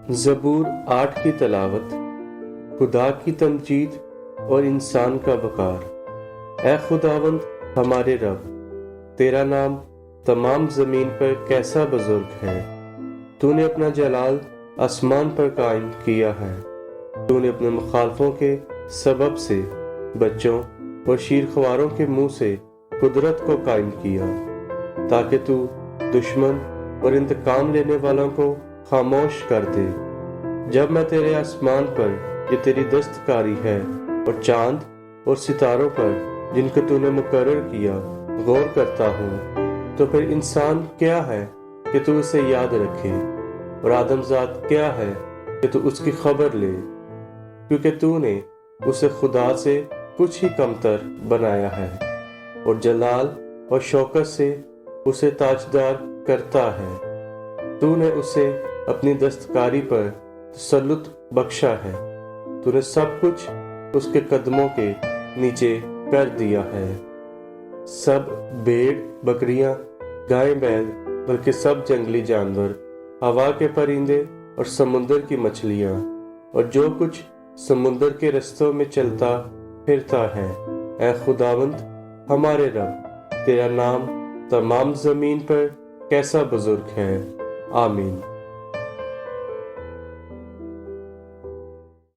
زبور 8 کی تلاوت۔ خدا کی تمجید اور انسان کا وقار۔ اے خداوند ہمارے رب، تیرا نام تمام زمین پر کیسا بزرگ ہے۔ تو نے اپنا جلال آسمان پر قائم کیا ہے۔ تو نے اپنے مخالفوں کے سبب سے بچوں اور شیرخواروں کے منہ سے قدرت کو قائم کیا، تاکہ تو دشمن اور انتقام لینے والوں کو خاموش کر دے۔ جب میں تیرے آسمان پر یہ تیری دستکاری ہے اور چاند اور ستاروں پر جن کو تو نے مقرر کیا غور کرتا ہوں، تو پھر انسان کیا ہے کہ تو اسے یاد رکھے، اور آدم ذات کیا ہے کہ تو اس کی خبر لے، کیونکہ تو نے اسے خدا سے کچھ ہی کمتر بنایا ہے، اور جلال اور شوکت سے اسے تاجدار کرتا ہے۔ تو نے اسے اپنی دستکاری پر تسلط بخشا ہے۔ تو نے سب کچھ اس کے قدموں کے نیچے کر دیا ہے، سب بھیڑ بکریاں، گائے بیل، بلکہ سب جنگلی جانور، ہوا کے پرندے اور سمندر کی مچھلیاں، اور جو کچھ سمندر کے رستوں میں چلتا پھرتا ہے۔ اے خداوند ہمارے رب، تیرا نام تمام زمین پر کیسا بزرگ ہے۔ آمین۔